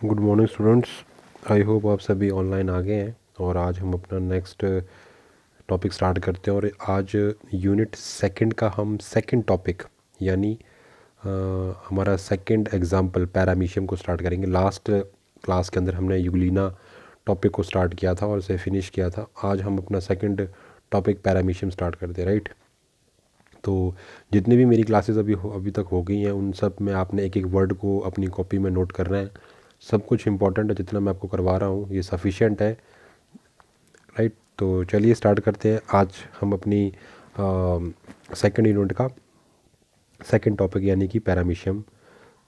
Good morning students. I hope आप सभी online आ गए हैं और आज हम अपना नेक्स्ट टॉपिक स्टार्ट करते हैं। और आज यूनिट सेकंड का हम सेकंड टॉपिक यानी हमारा सेकंड एग्जाम्पल पैरामीशियम को स्टार्ट करेंगे। लास्ट क्लास के अंदर हमने यूग्लिना टॉपिक को स्टार्ट किया था और उसे फिनिश किया था। आज हम अपना सेकंड टॉपिक पैरामीशियम स्टार्ट करते हैं, राइट। तो जितने भी मेरी क्लासेस अभी तक हो गई हैं उन सब में आपने एक एक वर्ड को अपनी कॉपी में नोट करना है। सब कुछ इंपॉर्टेंट है, जितना मैं आपको करवा रहा हूँ ये सफिशिएंट है, राइट। तो चलिए स्टार्ट करते हैं आज हम अपनी सेकंड यूनिट का सेकंड टॉपिक यानी कि पैरामीशियम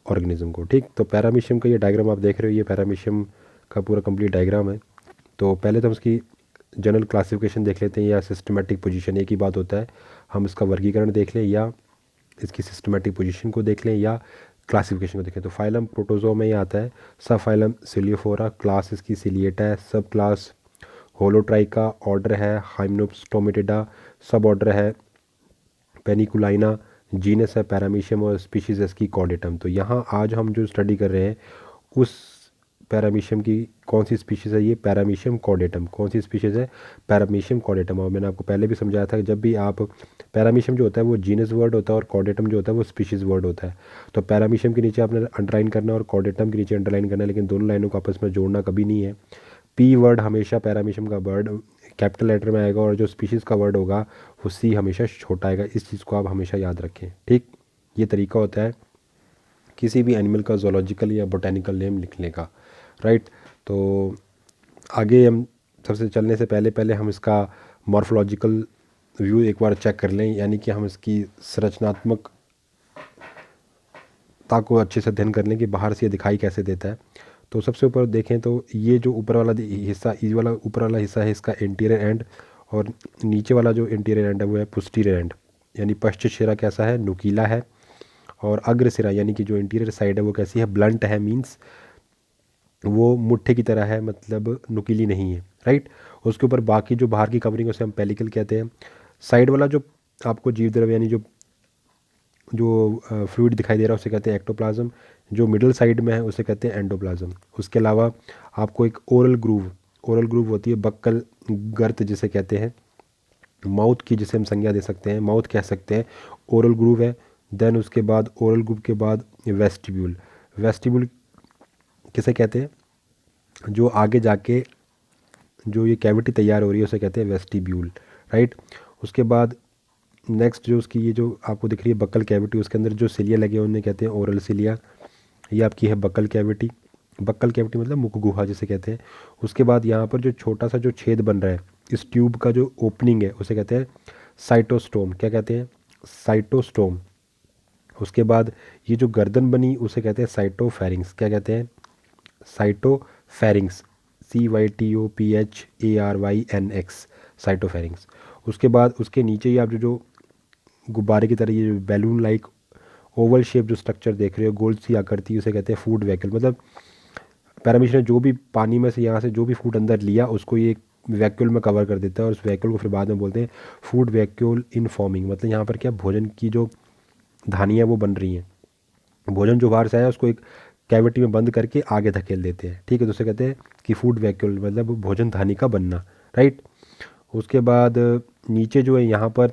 ऑर्गेनिज्म को। ठीक, तो पैरामीशियम का ये डायग्राम आप देख रहे हो, ये पैरामीशियम का पूरा कंप्लीट डायग्राम है। तो पहले तो हम इसकी जनरल क्लासिफिकेशन देख लेते हैं या सिस्टमेटिक पोजीशन, एक ही बात होता है। हम इसका वर्गीकरण देख लें या इसकी सिस्टमेटिक पोजीशन को देख लें या क्लासिफिकेशन को देखें। तो फाइलम प्रोटोजोआ में ये आता है, सब फाइलम सिलियोफोरा, क्लास इसकी सिलिएटा है, सब क्लास होलोट्राइका, ऑर्डर है हाइमेनोप्टेरोमिटिडा, सब ऑर्डर है पेनिकुलाइना, जीनस है पैरामीशियम और स्पीशीज है इसकी कॉर्डेटम। तो यहाँ आज हम जो स्टडी कर रहे हैं उस पैरामीशियम की कौन सी स्पीशीज़ है, ये पैरामीशियम कॉर्डेटम। कौन सी स्पीशीज़ है, पैरामीशियम कॉर्डेटम। और मैंने आपको पहले भी समझाया था कि जब भी आप पैरामीशियम जो होता है वो जीनस वर्ड होता है और कॉर्डेटम जो होता है वो स्पीशीज़ वर्ड होता है। तो पैरामीशियम के नीचे आपने अंडरलाइन करना है और कॉर्डेटम के नीचे अंडरलाइन करना है, लेकिन दोनों लाइनों को आपस में जोड़ना कभी नहीं है। पी वर्ड हमेशा पैरामीशियम का वर्ड कैपिटल लेटर में आएगा और जो स्पीशीज़ का वर्ड होगा वो सी हमेशा छोटा आएगा। इस चीज़ को आप हमेशा याद रखें, ठीक। ये तरीका होता है किसी भी एनिमल का जोलॉजिकल या बोटेनिकल नेम लिखने का, राइट। तो आगे हम सबसे चलने से पहले पहले हम इसका मॉर्फोलॉजिकल व्यू एक बार चेक कर लें, यानी कि हम इसकी संरचनात्मकता को अच्छे से अध्ययन कर लें कि बाहर से ये दिखाई कैसे देता है। तो सबसे ऊपर देखें तो ये जो ऊपर वाला हिस्सा, ये वाला ऊपर वाला हिस्सा है इसका इंटीरियर एंड, और नीचे वाला जो इंटीरियर एंड है वो है पोस्टीरियर एंड। यानी पश्च शिरा कैसा है, नुकीला है। और अग्र सिरा यानी कि जो इंटीरियर साइड है वो कैसी है, ब्लंट है, मीन्स वो मुट्ठे की तरह है, मतलब नुकीली नहीं है, राइट। उसके ऊपर बाकी जो बाहर की कवरिंग है उसे हम पेलिकल कहते हैं। साइड वाला जो आपको जीव द्रव्य यानी जो जो फ्लूइड दिखाई दे रहा है उसे कहते हैं एक्टोप्लाज्म। जो मिडल साइड में है उसे कहते हैं एंडोप्लाज्म। उसके अलावा आपको एक ओरल ग्रूव होती है, बक्कल गर्त जिसे कहते हैं, माउथ की जिसे हम संज्ञा दे सकते हैं, माउथ कह सकते हैं, ओरल ग्रूव है। देन उसके बाद ओरल ग्रूव के बाद वेस्टिब्यूल। वेस्टिब्यूल किसे कहते हैं, जो आगे जाके जो ये कैविटी तैयार हो रही है उसे कहते हैं वेस्टिब्यूल, राइट। उसके बाद नेक्स्ट जो उसकी ये जो आपको दिख रही है बक्कल कैविटी, उसके अंदर जो सिलिया लगे हैं उन्हें कहते हैं ओरल सिलिया। ये आपकी है बक्कल कैविटी। बक्कल कैविटी मतलब मुख गुहा जिसे कहते हैं। उसके बाद यहाँ पर जो छोटा सा जो छेद बन रहा है, इस ट्यूब का जो ओपनिंग है उसे कहते हैं साइटोस्टोम। क्या कहते हैं, साइटोस्टोम। उसके बाद ये जो गर्दन बनी उसे कहते हैं साइटोफेरिंग्स। क्या कहते हैं, साइटोफेरिंग्स, CYTOPHARYNX, साइटोफेरिंग्स। उसके बाद उसके नीचे ही आप जो गुब्बारे की तरह ये जो बैलून लाइक ओवल शेप जो स्ट्रक्चर देख रहे हो, गोल सी आकृति, उसे कहते हैं फूड वैक्यूल। मतलब पैरामीशियम ने जो भी पानी में से यहाँ से जो भी फूड अंदर लिया उसको ये वैक्यूल में कवर कर देता है और उस वैक्यूल को फिर बाद में बोलते हैं फूड वैक्यूल इन फॉर्मिंग। मतलब यहाँ पर क्या भोजन की जो धानियाँ वो बन रही हैं, भोजन जो बाहर से आया उसको एक कैविटी में बंद करके आगे धकेल देते हैं, ठीक है। तो उसे कहते हैं कि फूड वैक्यूल मतलब भोजन धानी का बनना, राइट। उसके बाद नीचे जो है यहाँ पर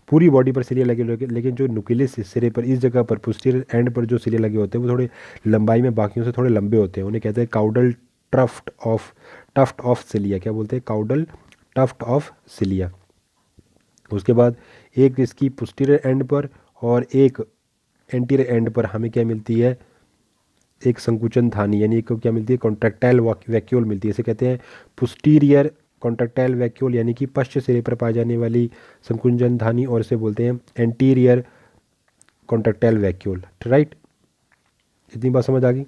पूरी बॉडी पर सिले लगे लगे, लेकिन जो नुकीले सिरे पर इस जगह पर पोस्टीरियर एंड पर जो सिले लगे होते हैं वो थोड़े लंबाई में बाकियों से थोड़े लंबे होते हैं। उन्हें कहते हैं काउडल टफ्ट ऑफ सिलिया। क्या बोलते हैं, काउडल टफ्ट ऑफ सिलिया। उसके बाद एक इसकी पोस्टीरियर एंड पर और एक एंटीरियर एंड पर हमें क्या मिलती है, एक संकुचन धानी यानी एक क्या मिलती है, कॉन्ट्रैक्टाइल वैक्यूल मिलती है। इसे कहते हैं पोस्टीरियर कॉन्ट्रैक्टाइल वैक्यूल यानी कि पश्च सिरे पर पाई जाने वाली संकुचन धानी, और इसे बोलते हैं एंटीरियर कॉन्ट्रैक्टाइल वैक्यूल, राइट। इतनी बात समझ आ गई।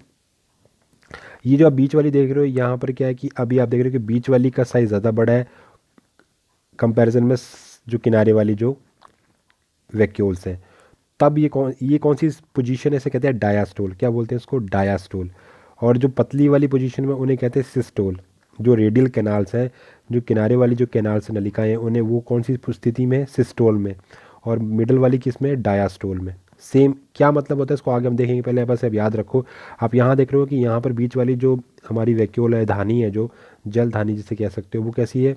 ये जो आप बीच वाली देख रहे हो यहाँ पर क्या है कि अभी आप देख रहे हो कि बीच वाली का साइज़ ज़्यादा बड़ा है कंपैरिजन में जो किनारे वाली जो वैक्यूल्स हैं। तब ये कौन सी पोजीशन है, इसे कहते हैं डायास्टोल। क्या बोलते हैं इसको, डायास्टोल। और जो पतली वाली पोजीशन में उन्हें कहते हैं सिस्टोल। जो रेडियल कैनाल्स हैं, जो किनारे वाली जो कैनाल्स नलिकाएं हैं उन्हें वो कौन सी स्थिति में है, सिस्टोल में। और मिडल वाली किस में, डायास्टोल में। सेम क्या मतलब होता है इसको आगे हम देखेंगे, पहले बस अब याद रखो। आप यहाँ देख रहे हो कि यहाँ पर बीच वाली जो हमारी वैक्यूल है, धानी है, जो जल धानी जिसे कह सकते हो, वो कैसी है,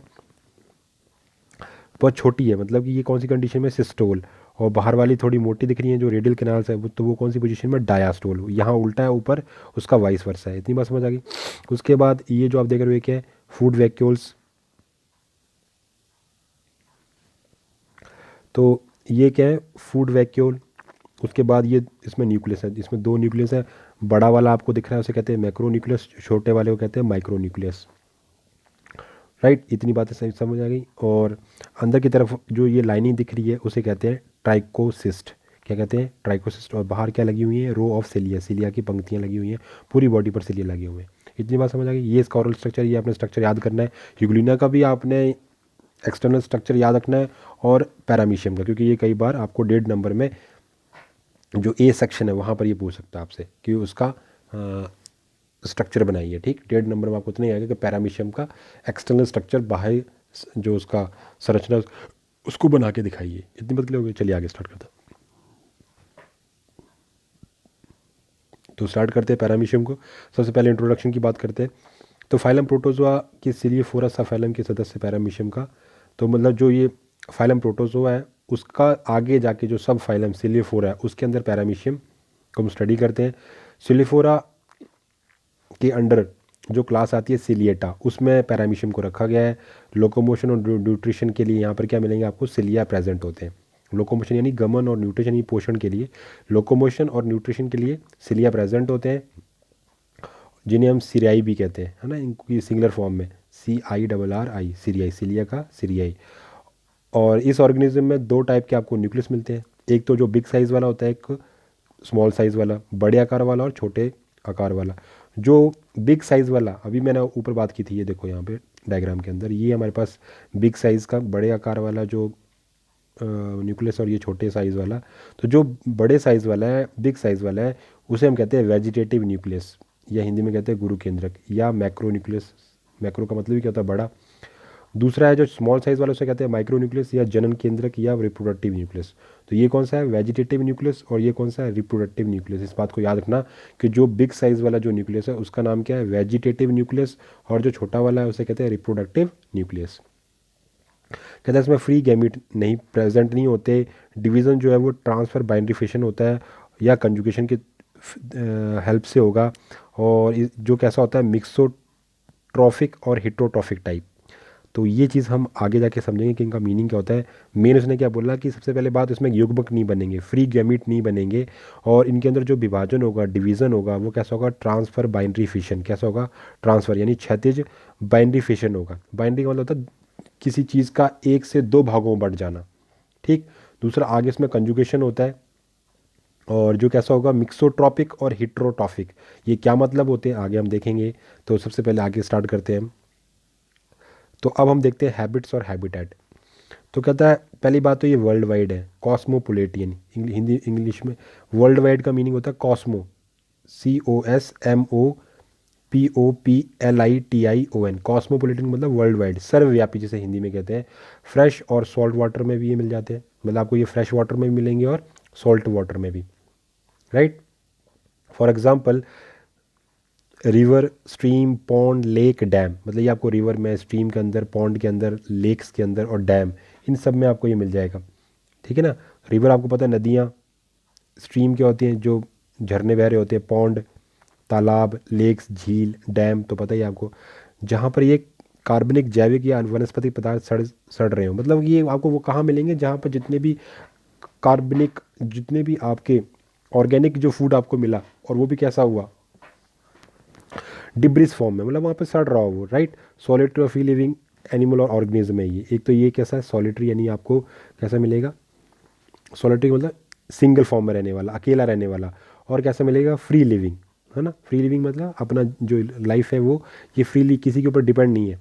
बहुत छोटी है, मतलब कि ये कौन सी कंडीशन में, सिस्टोल। और बाहर वाली थोड़ी मोटी दिख रही है जो रेडियल कैनाल्स है, तो वो कौन सी पोजीशन में, डायास्टोल। यहाँ उल्टा है ऊपर, उसका वाइस वर्सा है। इतनी बात समझ आ गई। उसके बाद ये जो आप देख रहे हो ये क्या है, फूड वैक्यूल्स। तो ये क्या है, फूड वैक्यूल। उसके बाद ये इसमें न्यूक्लियस है, इसमें दो न्यूक्लियस है। बड़ा वाला आपको दिख रहा है उसे कहते हैं मैक्रो न्यूक्लियस, छोटे वाले को कहते हैं माइक्रो न्यूक्लियस। राइट, इतनी बातें सही समझ आ गई। और अंदर की तरफ जो ये लाइनिंग दिख रही है उसे कहते हैं ट्राइकोसिस्ट। क्या कहते हैं, ट्राइकोसिस्ट। और बाहर क्या लगी हुई है, रो ऑफ सिलिया, सिलिया की पंक्तियाँ लगी हुई हैं, पूरी बॉडी पर सिलिया लगे हुए हैं। इतनी बात समझ आ गई। ये इसका ओरल स्ट्रक्चर, ये आपने स्ट्रक्चर याद करना है। यूग्लिना का भी आपने एक्सटर्नल स्ट्रक्चर याद रखना है, और पैरामीशियम का, क्योंकि ये कई बार आपको 1.5 नंबर में जो ए सेक्शन है वहाँ पर ये पूछ सकता है आपसे कि उसका स्ट्रक्चर बनाइए। ठीक, 1.5 नंबर में आपको इतना ही आएगा कि पैरामीशियम का एक्सटर्नल स्ट्रक्चर, बाहर जो उसका संरचना उसको बना के दिखाइए। इतनी बात क्लियर हो गई। चलिए आगे स्टार्ट करते हैं। तो स्टार्ट करते हैं पैरामीशियम को। सबसे पहले इंट्रोडक्शन की बात करते हैं। तो फाइलम प्रोटोजोआ के सिलियोफोरा सब फाइलम के सदस्य पैरामीशियम का। तो मतलब जो ये फाइलम प्रोटोजोआ है उसका आगे जाके जो सब फाइलम सिलियोफोरा है उसके अंदर पैरामीशियम को हम स्टडी करते हैं। सिलियोफोरा के अंडर जो क्लास आती है सिलिएटा, उसमें पैरामीशियम को रखा गया है। लोकोमोशन और न्यूट्रिशन के लिए यहाँ पर क्या मिलेंगे आपको, सिलिया प्रेजेंट होते हैं। लोकोमोशन यानी गमन, और न्यूट्रिशन यानी पोषण के लिए, लोकोमोशन और न्यूट्रिशन के लिए सिलिया प्रेजेंट होते हैं, जिन्हें हम सीरियाई भी कहते हैं, है ना, इनकी सिंगुलर फॉर्म में CIRRI, सीरियाई, सिलिया का सीरियाई। और इस ऑर्गेनिज्म में दो टाइप के आपको न्यूक्लियस मिलते हैं। एक तो जो बिग साइज़ वाला होता है, एक स्मॉल साइज़ वाला, बड़े आकार वाला और छोटे आकार वाला। जो बिग साइज़ वाला, अभी मैंने ऊपर बात की थी, ये देखो यहाँ पे डायग्राम के अंदर, ये हमारे पास बिग साइज़ का बड़े आकार वाला जो न्यूक्लियस, और ये छोटे साइज़ वाला। तो जो बड़े साइज़ वाला है, बिग साइज़ वाला है, उसे हम कहते हैं वेजिटेटिव न्यूक्लियस, या हिंदी में कहते हैं गुरु केंद्रक, या मैक्रो न्यूक्लियस। मैक्रो का मतलब ही क्या होता है, बड़ा। दूसरा है जो स्मॉल साइज़ वाला, उसे कहते हैं माइक्रो न्यूक्लियस, या जनन केंद्रक, या रिप्रोडक्टिव न्यूक्लियस। तो ये कौन सा है, वेजिटेटिव न्यूक्लियस, और ये कौन सा है, रिप्रोडक्टिव न्यूक्लियस। इस बात को याद रखना कि जो बिग साइज़ वाला जो न्यूक्लियस है उसका नाम क्या है, वेजिटेटिव न्यूक्लियस, और जो छोटा वाला है उसे कहते हैं रिप्रोडक्टिव न्यूक्लियस। कहते हैं इसमें फ्री गैमीट नहीं प्रेजेंट नहीं होते। डिवीज़न जो है वो ट्रांसफ़र बाइनरी फिशन होता है, या कंजुगेशन की हेल्प से होगा। और जो कैसा होता है, मिक्सोट्रॉफिक और हिट्रोट्रॉफिक टाइप। तो ये चीज़ हम आगे जाके समझेंगे कि इनका मीनिंग क्या होता है। मेन उसने क्या बोला कि सबसे पहले बात, इसमें युग्मक नहीं बनेंगे, फ्री गैमीट नहीं बनेंगे, और इनके अंदर जो विभाजन होगा, डिवीज़न होगा, वो कैसा होगा, ट्रांसफ़र बाइनरी फिशन। कैसा होगा, ट्रांसफ़र यानी क्षैतिज बाइनरी फिशन होगा। बाइनरी का मतलब होता है किसी चीज़ का एक से दो भागों में बढ़ जाना। ठीक, दूसरा आगे इसमें कंजुगेशन होता है, और जो कैसा होगा, मिक्सोट्रॉपिक और हिट्रोट्रॉफिक। ये क्या मतलब होते हैं आगे हम देखेंगे। तो सबसे पहले आगे स्टार्ट करते हैं हम। तो अब हम देखते हैं हैबिट्स और हैबिटेट। तो कहता है पहली बात तो ये वर्ल्ड वाइड है, कॉस्मोपोलिटियन। हिंदी इंग्लिश में वर्ल्ड वाइड का मीनिंग होता है कॉस्मो, COSMOPOPLITION। कॉस्मोपोलिटन मतलब वर्ल्ड वाइड, सर्वव्यापी जिसे हिंदी में कहते हैं। फ्रेश और सॉल्ट वाटर में भी ये मिल जाते हैं, मतलब आपको ये फ्रेश वाटर में भी मिलेंगे और सॉल्ट वाटर में भी। Right, for example river, stream, pond, lake, dam. मतलब ये आपको रिवर में, स्ट्रीम के अंदर, पॉन्ड के अंदर, लेक्स के अंदर, और डैम, इन सब में आपको ये मिल जाएगा। ठीक है ना। रिवर आपको पता है नदियाँ, स्ट्रीम क्या होती हैं, जो झरने बह रहे होते हैं, पॉन्ड तालाब, लेक्स, झील, डैम तो पता ही है आपको, जहाँ पर ये कार्बनिक, जैविक या वनस्पति पदार्थ सड़ सड़ रहे हो। मतलब ये आपको वो कहाँ मिलेंगे जहाँ पर जितने भी कार्बनिक, जितने भी आपके ऑर्गेनिक जो फूड आपको मिला, और वो भी कैसा हुआ, डिब्रिस फॉर्म में, मतलब वहाँ पे सड़ रहा हो वो। राइट, सॉलिटरी और फ्री लिविंग एनिमल और ऑर्गेनिज्म है ये। एक तो ये कैसा है, सॉलिटरी यानी आपको कैसा मिलेगा, सॉलिटरी मतलब सिंगल फॉर्म में रहने वाला, अकेला रहने वाला। और कैसा मिलेगा, फ्री लिविंग, है ना। फ्री लिविंग मतलब अपना जो लाइफ है वो ये फ्रीली किसी के ऊपर डिपेंड नहीं है।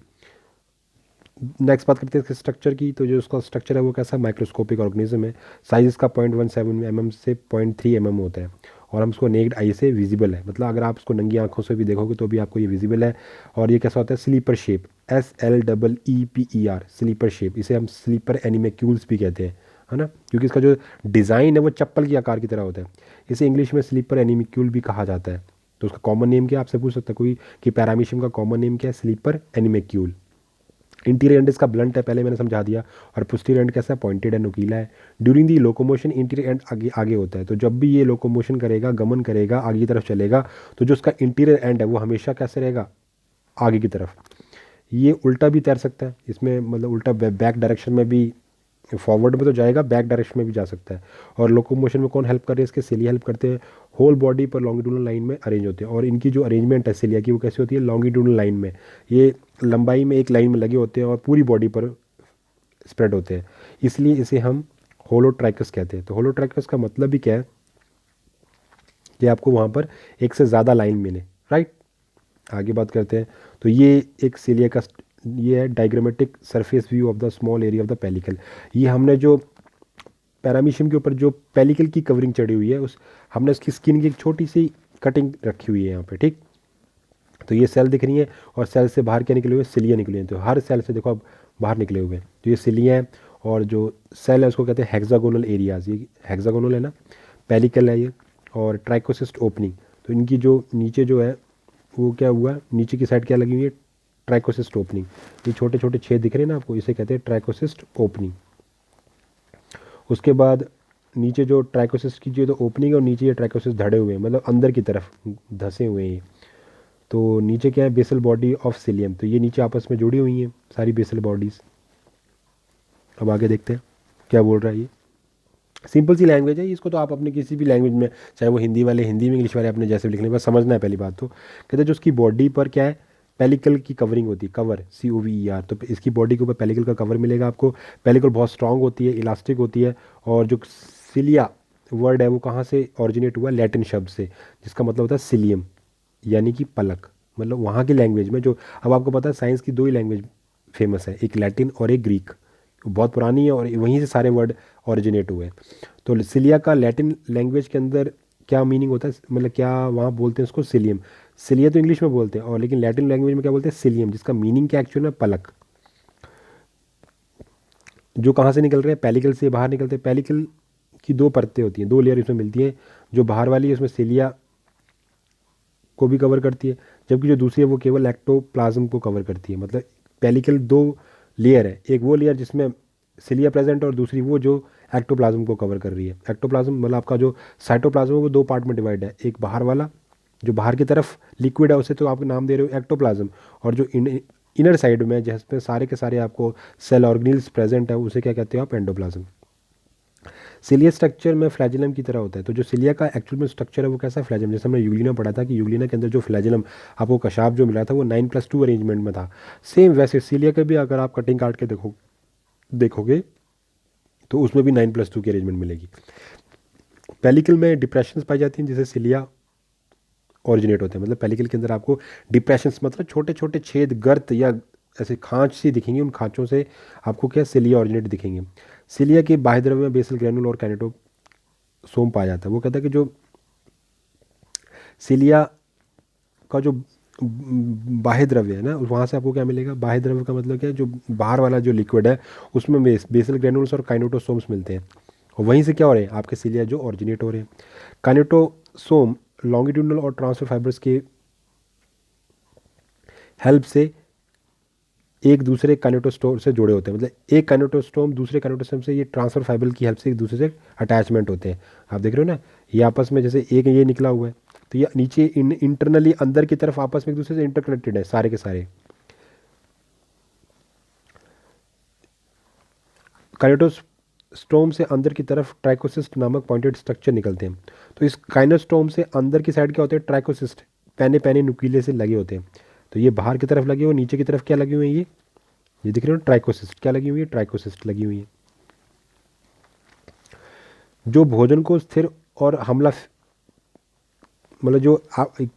नेक्स्ट बात करते हैं इसके स्ट्रक्चर की। तो जो उसका स्ट्रक्चर है वो कैसा, माइक्रोस्कोपिक ऑर्गेनिज्म है। साइज इसका 0.17 mm से 0.3 mm होता है, और हम इसको नेक्ड आई से विजिबल है, मतलब अगर आप इसको नंगी आंखों से भी देखोगे तो भी आपको ये विजिबल है। और ये कैसा होता है, sleeper shape, SLEEPER, sleeper shape. इसे हम स्लीपर एनिमेक्यूल्स भी कहते हैं, है ना, क्योंकि इसका जो डिज़ाइन है वो चप्पल की आकार की तरह होता है। इसे इंग्लिश में स्लीपर एनिमिक्यूल भी कहा जाता है। तो उसका कॉमन नेम क्या है आपसे पूछ सकता है कोई कि पैरामीशियम का कॉमन नेम क्या है? स्लीपर एनिमिक्यूल। इंटीरियर एंड इसका ब्लंट है, पहले मैंने समझा दिया। और पोस्टीरियर एंड कैसा है? पॉइंटेड है, नुकीला है। During the locomotion interior and आगे आगे होता है। तो जब भी ये लोकोमोशन करेगा, गमन करेगा, आगे की तरफ चलेगा, तो जो उसका इंटीरियर एंड है वो हमेशा कैसे रहेगा? आगे की तरफ। ये उल्टा भी तैर सकता है, इसमें मतलब उल्टा बैक डायरेक्शन में भी, फॉरवर्ड में तो जाएगा, बैक डायरेक्शन में भी जा सकता है। और लोकोमोशन में कौन हेल्प कर रहे हैं? इसके सिलिया हेल्प करते हैं। होल बॉडी पर लॉन्गिट्यूडनल लाइन में अरेंज होते हैं, और इनकी जो अरेंजमेंट है सिलिया की वो कैसी होती है? लॉन्गिट्यूडनल लाइन में। ये लंबाई में एक लाइन में लगे होते हैं और पूरी बॉडी पर स्प्रेड होते हैं, इसलिए इसे हम होलोट्राइकस कहते हैं। तो होलोट्राइकस का मतलब भी क्या है कि आपको वहाँ पर एक से ज़्यादा लाइन मिले, राइट। आगे बात करते हैं। तो ये एक सिलिया का ये है diagrammatic surface view of the small area of the pellicle. ये हमने जो पैरामीशियम के ऊपर जो पेलिकल की कवरिंग चढ़ी हुई है, उस हमने उसकी स्किन की एक छोटी सी कटिंग रखी हुई है यहाँ पे, ठीक। तो ये सेल दिख रही है, और सेल से बाहर क्या निकले हुए? सिलिया निकले हैं। तो हर सेल से देखो अब बाहर निकले हुए हैं, तो ये सिलिया है। और जो सेल है उसको कहते हैं हेक्सागोनल एरियाज। ये हेक्सागोनल है ना, पेलिकल है ये। और ट्राइकोसिस्ट ओपनिंग, तो इनकी जो नीचे जो है वो क्या हुआ, नीचे की साइड क्या लगी हुई है? Trichocyst opening. ये छोटे छोटे छेद दिख रहे हैं ना आपको, इसे कहते हैं ट्राइकोसिस्ट ओपनिंग। उसके बाद नीचे जो ट्राइकोसिस्ट की जो ओपनिंग है और नीचे ये ट्राइकोसिस्ट धड़े हुए हैं, मतलब अंदर की तरफ धंसे हुए हैं ये। तो नीचे क्या है? Basal body of cilium. तो ये नीचे आपस में जुड़ी हुई हैं सारी बेसल बॉडीज़। अब आगे देखते हैं क्या बोल रहा है ये। सिंपल सी लैंग्वेज है, इसको तो आप अपने किसी भी लैंग्वेज में, चाहे वो हिंदी वाले हिंदी में, इंग्लिश वाले अपने जैसे भी लिखने, बस समझना है पहली बात तो। कहते हैं जो उसकी बॉडी पर क्या है? पेलिकल की कवरिंग होती है, कवर, COVER। तो इसकी बॉडी के ऊपर पेलिकल का कवर मिलेगा आपको। पेलिकल बहुत स्ट्रांग होती है, इलास्टिक होती है। और जो सिलिया वर्ड है वो कहाँ से ऑरिजिनेट हुआ? लैटिन शब्द से, जिसका मतलब होता है सिलियम, यानी कि पलक। मतलब वहाँ की लैंग्वेज में जो, अब आपको पता है साइंस की दो ही लैंग्वेज फेमस है, एक लैटिन और एक ग्रीक। बहुत पुरानी है और वहीं से सारे वर्ड ऑरिजिनेट हुए हैं। तो सिलिया का लैटिन लैंग्वेज के अंदर क्या मीनिंग होता है, मतलब क्या वहाँ बोलते हैं उसको? सिलियम। सिलिया तो इंग्लिश में बोलते हैं, और लेकिन लैटिन लैंग्वेज में क्या बोलते हैं? सिलियम, जिसका मीनिंग क्या एक्चुअल में? पलक। जो कहाँ से निकल रहे हैं? पेलिकल से बाहर निकलते हैं। पेलिकल की दो परतें होती हैं, दो लेयर इसमें मिलती हैं। जो बाहर वाली है उसमें सिलिया को भी कवर करती है, जबकि जो दूसरी है वो केवल एक्टोप्लाज्म को कवर करती है। मतलब पेलिकल दो लेयर है, एक वो लेयर जिसमें सिलिया प्रेजेंट है, और दूसरी वो जो एक्टोप्लाज्म को कवर कर रही है। एक्टोप्लाज्म मतलब आपका जो साइटोप्लाज्म है वो दो पार्ट में डिवाइड है, एक बाहर वाला जो बाहर की तरफ लिक्विड है उसे तो आप नाम दे रहे हो एक्टोप्लाज्म, और जो इनर साइड में जिसमें सारे के सारे आपको सेल ऑर्गेनिल्स प्रेजेंट है उसे क्या कहते हो आप? एंडोप्लाज्म। सिलिया स्ट्रक्चर में फ्लैजिलम की तरह होता है। तो जो सिलिया का एक्चुअल में स्ट्रक्चर है वो कैसा है? फ्लैजिलम। जैसे हमने यूग्लिना पढ़ा था कि यूग्लिना के अंदर जो फ्लैजिलम आपको कशाफ जो मिला था वो 9+2 अरेंजमेंट में था। सेम वैसे सिलिया के भी अगर आप कटिंग काट के देखोगे तो उसमें भी 9+2 की अरेंजमेंट मिलेगी। पेलिकल में डिप्रेशन पाई जाती हैं जिसे सिलिया ऑरिजिनेट होते हैं। मतलब पेलिकल के अंदर आपको डिप्रेशंस मतलब छोटे छोटे छेद, गर्त या ऐसे खांच सी दिखेंगी, उन खांचों से आपको क्या सिलिया ऑरिजिनेट दिखेंगे। सिलिया के बाह्य द्रव्य में बेसल ग्रैनुल और कैनेटोसोम पाया जाता है। वो कहता है कि जो सिलिया का जो बाह्य द्रव्य है ना, वहाँ से आपको क्या मिलेगा? बाह्य द्रव्य का मतलब क्या है? जो बाहर वाला जो लिक्विड है उसमें बेसल ग्रैनुल्स और काइनेटोसोम्स मिलते हैं, और वहीं से क्या हो रहे हैं? आपके सिलिया जो ऑरिजिनेट हो रहे हैं। काइनेटोसोम लॉन्गिट्यूडनल और ट्रांसफर फाइबर्स के हेल्प से एक दूसरे काइनेटोस्टोम से जुड़े होते हैं। मतलब एक काइनेटोस्टोम दूसरे काइनेटोस्टोम से, ये ट्रांसफर फाइबर की हेल्प से एक दूसरे से अटैचमेंट होते हैं। आप देख रहे हो ना, ये आपस में जैसे एक ये निकला हुआ है, तो ये नीचे इंटरनली अंदर की तरफ आपस में एक दूसरे से इंटरकनेक्टेड है सारे के सारे। काइनेटोस्टोम से अंदर की तरफ ट्राइकोसिस्ट नामक पॉइंटेड स्ट्रक्चर निकलते हैं। तो इस काइनेटोस्टोम से अंदर की साइड क्या होते हैं? ट्राइकोसिस्ट, पैने पैने नुकीले से लगे होते हैं। तो ये बाहर की तरफ लगे हुए, नीचे की तरफ क्या लगे हुए हैं? ये दिख रहे हो ट्राइकोसिस्ट क्या लगी हुई है? ट्राइकोसिस्ट लगी हुई है। जो भोजन को स्थिर और हमला, मतलब जो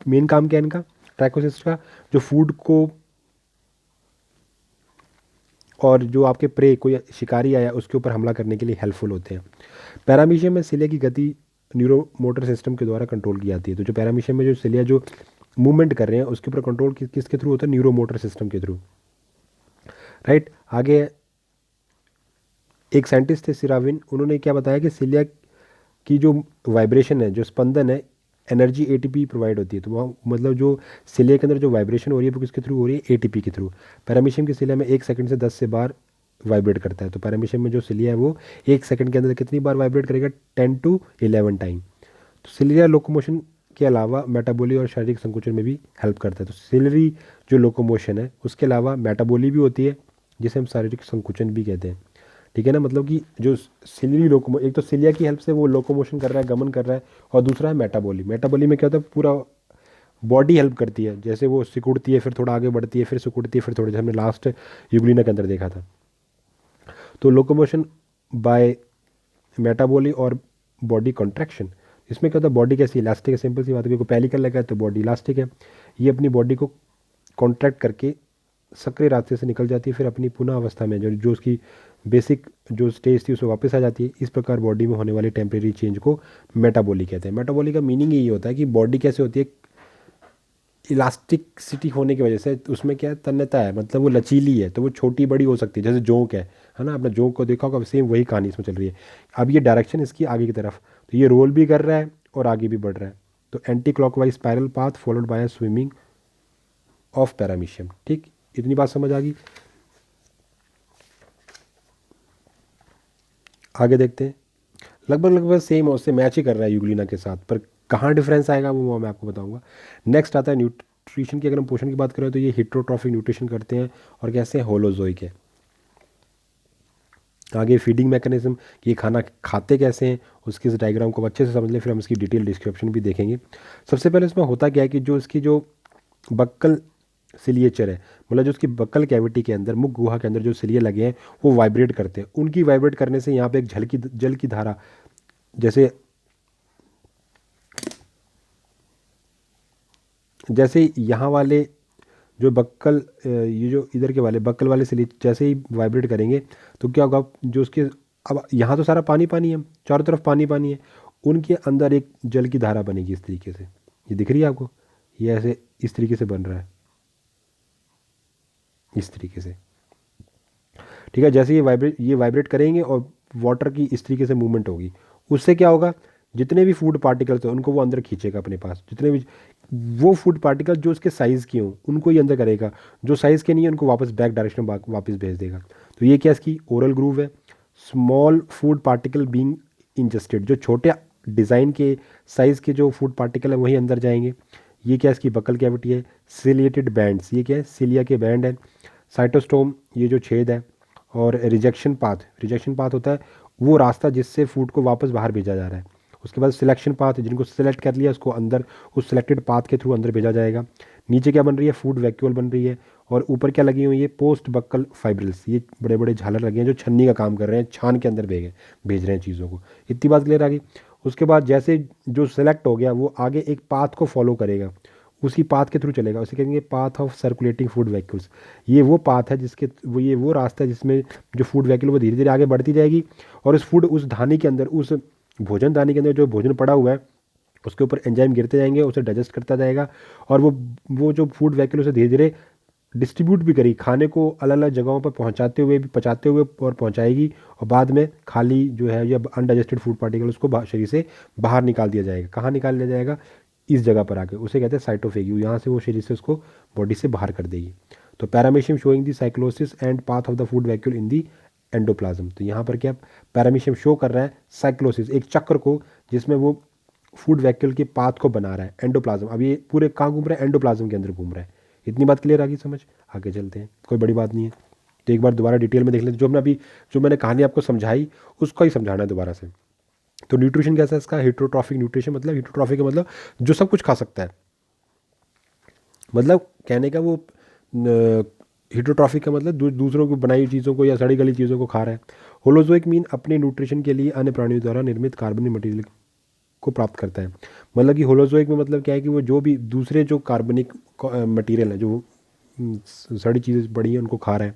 मेन काम क्या है इनका ट्राइकोसिस्ट का? जो फूड को, और जो आपके प्रे कोई शिकारी आया उसके ऊपर हमला करने के लिए हेल्पफुल होते हैं। पैरामीशियम में सिलिया की गति न्यूरोमोटर सिस्टम के द्वारा कंट्रोल की जाती है। तो जो पैरामीशियम में जो सिलिया जो मूवमेंट कर रहे हैं उसके ऊपर कंट्रोल किसके थ्रू होता है? न्यूरोमोटर सिस्टम के थ्रू, राइट। आगे एक साइंटिस्ट थे सिराविन, उन्होंने क्या बताया कि सिलिया की जो वाइब्रेशन है, जो स्पंदन है, एनर्जी एटीपी प्रोवाइड होती है। तो वहाँ मतलब जो सिलिया के अंदर जो वाइब्रेशन हो रही है वो किसके थ्रू हो रही है? एटीपी के थ्रू। पैरामीशियम की सिलिया में 1 सेकंड से 10 से बार वाइब्रेट करता है। तो पैरामीशियम में जो सिलिया है वो 1 सेकंड के अंदर कितनी बार वाइब्रेट करेगा? 10 to 11 टाइम। तो सिलिया लोकोमोशन के अलावा मेटाबॉली और शारीरिक संकुचन में भी हेल्प करता है। तो सिलरी जो लोकोमोशन है उसके अलावा मेटाबॉली भी होती है, जिसे हम शारीरिक संकुचन भी कहते हैं। ठीक है ना, मतलब कि जो सिलरी लोकोमो, एक तो सिलिया की हेल्प से वो लोकोमोशन कर रहा है, गमन कर रहा है, और दूसरा है मेटाबॉली। मेटाबॉली में क्या होता है? पूरा बॉडी हेल्प करती है, जैसे वो सिकुड़ती है फिर थोड़ा आगे बढ़ती है, फिर सिकुड़ती है फिर थोड़ा, जैसे हमने लास्ट यूग्लिना के अंदर देखा था। तो लोकोमोशन बाय मेटाबॉली और बॉडी कॉन्ट्रैक्शन, इसमें क्या होता है? बॉडी कैसी इलास्टिक है, सिंपल सी बात है, क्योंकि पेलिकल लगा है तो बॉडी इलास्टिक है। ये अपनी बॉडी को कॉन्ट्रैक्ट करके सक्रिय रास्ते से निकल जाती है, फिर अपनी पुनः अवस्था में जो जो उसकी बेसिक जो स्टेज थी उसमें वापस आ जाती है। इस प्रकार बॉडी में होने वाली टेम्परेरी चेंज को मेटाबॉली कहते हैं। मेटाबॉली का मीनिंग यही होता है कि बॉडी कैसे होती है? इलास्टिसिटी होने की वजह से उसमें क्या है? तन्यता है, मतलब वो लचीली है, तो वो छोटी बड़ी हो सकती है, जैसे जोंक है ना, आपने जोंक को देखा होगा, सेम वही कहानी इसमें चल रही है। अब ये डायरेक्शन इसकी आगे की तरफ, तो ये रोल भी कर रहा है और आगे भी बढ़ रहा है। तो anti clockwise spiral path followed by swimming of paramecium. ठीक, इतनी बात समझ आ गई। आगे देखते हैं। लगभग लगभग सेम उससे मैच ही कर रहा है यूग्लिना के साथ, पर कहाँ डिफरेंस आएगा वो मैं आपको बताऊंगा। नेक्स्ट आता है न्यूट्रिशन की। अगर हम पोषण की बात करें तो ये हिट्रोट्रॉफिक न्यूट्रिशन करते हैं, और कैसे हैं? होलोजोइक है। आगे फीडिंग मैकेनिज्म, कि ये खाना खाते कैसे हैं, उसके इस डायग्राम को अच्छे से समझ लें, फिर हम इसकी डिटेल डिस्क्रिप्शन भी देखेंगे। सबसे पहले इसमें होता क्या है कि जो इसकी जो बक्कल सिलिएचर है, मतलब जो उसकी बक्कल कैविटी के अंदर, मुख गुहा के अंदर जो सिलिए लगे हैं वो वाइब्रेट करते हैं। उनकी वाइब्रेट करने से यहाँ पे एक झलकी जल की धारा, जैसे जैसे यहाँ वाले जो बक्कल ये जो इधर के वाले बक्कल वाले सिली जैसे ही वाइब्रेट करेंगे तो क्या होगा? जो उसके, अब यहाँ तो सारा पानी पानी है, चारों तरफ पानी पानी है, उनके अंदर एक जल की धारा बनेगी इस तरीके से। ये दिख रही है आपको? ये ऐसे इस तरीके से बन रहा है, इस तरीके से। ठीक है, जैसे ये वाइब्रेट करेंगे और वाटर की इस तरीके से मूवमेंट होगी, उससे क्या होगा? जितने भी फूड पार्टिकल्स हैं उनको वो अंदर खींचेगा अपने पास। जितने भी वो फूड पार्टिकल जो उसके साइज़ के हों उनको ही अंदर करेगा, जो साइज़ के नहीं है उनको वापस बैक डायरेक्शन में वापस भेज देगा। तो ये क्या इसकी ओरल ग्रूव है। Small food particle being ingested, जो छोटे डिज़ाइन के साइज़ के जो फूड पार्टिकल है वही अंदर जाएंगे। ये क्या इसकी बकल कैविटी है। सिलिएटेड बैंड्स, ये क्या है? सिलिया के बैंड है। साइटोस्टोम, ये जो छेद है। और रिजेक्शन पाथ, रिजेक्शन पाथ होता है वो रास्ता जिससे फूड को वापस बाहर भेजा जा रहा है। उसके बाद सिलेक्शन पाथ, जिनको सिलेक्ट कर लिया उसको अंदर उस सिलेक्टेड पाथ के थ्रू अंदर भेजा जाएगा। नीचे क्या बन रही है? फूड वैक्यूल बन रही है। और ऊपर क्या लगी हुई है? पोस्ट बक्कल फाइब्रिल्स, ये बड़े बड़े झालर लगे हैं जो छन्नी का काम कर रहे हैं, छान के अंदर भेज रहे हैं चीज़ों को। इतनी बात क्लियर आ गई। उसके बाद जैसे जो सिलेक्ट हो गया वो आगे एक पाथ को फॉलो करेगा, उसी पाथ के थ्रू चलेगा, उसे कहेंगे path of circulating food vacuoles. ये वो पाथ है जिसके वो रास्ता है जिसमें जो फूड वैक्यूल वो धीरे धीरे आगे बढ़ती जाएगी, और उस धानी के अंदर, उस भोजन दानी के अंदर जो भोजन पड़ा हुआ है उसके ऊपर एंजाइम गिरते जाएंगे, उसे डाइजेस्ट करता जाएगा, और वो जो फूड वैक्यूल उसे धीरे धीरे डिस्ट्रीब्यूट भी करेगी, खाने को अलग अलग जगहों पर पहुंचाते हुए भी, पचाते हुए और पहुंचाएगी, और बाद में खाली जो है या अनडाइजेस्टेड फूड पार्टिकल उसको शरीर से बाहर निकाल दिया जाएगा। कहाँ निकाल दिया जाएगा? इस जगह पर आके, उसे कहते हैं साइटोफेगी। यहाँ से वो शरीर से उसको बॉडी से बाहर कर देगी। तो paramecium showing the cyclosis and path of the food vacuole in the endoplasm. तो यहाँ पर क्या पैरामीशियम शो कर रहा है? साइक्लोसिस, एक चक्र को जिसमें वो फूड वैक्यूल के पाथ को बना रहा है एंडोप्लाज्म। अब ये पूरे कहाँ घूम रहा है? एंडोप्लाज्म के अंदर घूम रहा है। इतनी बात क्लियर आ गई समझ? आगे चलते हैं, कोई बड़ी बात नहीं है। तो एक बार दोबारा डिटेल में देख लेते, जो मैंने कहानी आपको समझाई उसको ही समझाना है दोबारा से। तो न्यूट्रिशन कैसा है इसका? हिट्रोट्रॉफिक न्यूट्रिशन, मतलब हिट्रोट्रॉफिक का मतलब जो सब कुछ खा सकता है, मतलब कहने का वो हिट्रोट्रॉफिक का मतलब दूसरों को बनाई हुई चीज़ों को या सड़ी गली चीज़ों को खा रहा है। होलोजोइक मीन अपने न्यूट्रिशन के लिए अन्य प्राणियों द्वारा निर्मित कार्बनिक मटेरियल को प्राप्त करता है। मतलब कि होलोजोइक में मतलब क्या है कि वो जो भी दूसरे जो कार्बनिक मटेरियल है, जो सड़ी चीज़ें बड़ी हैं उनको खा रहा है।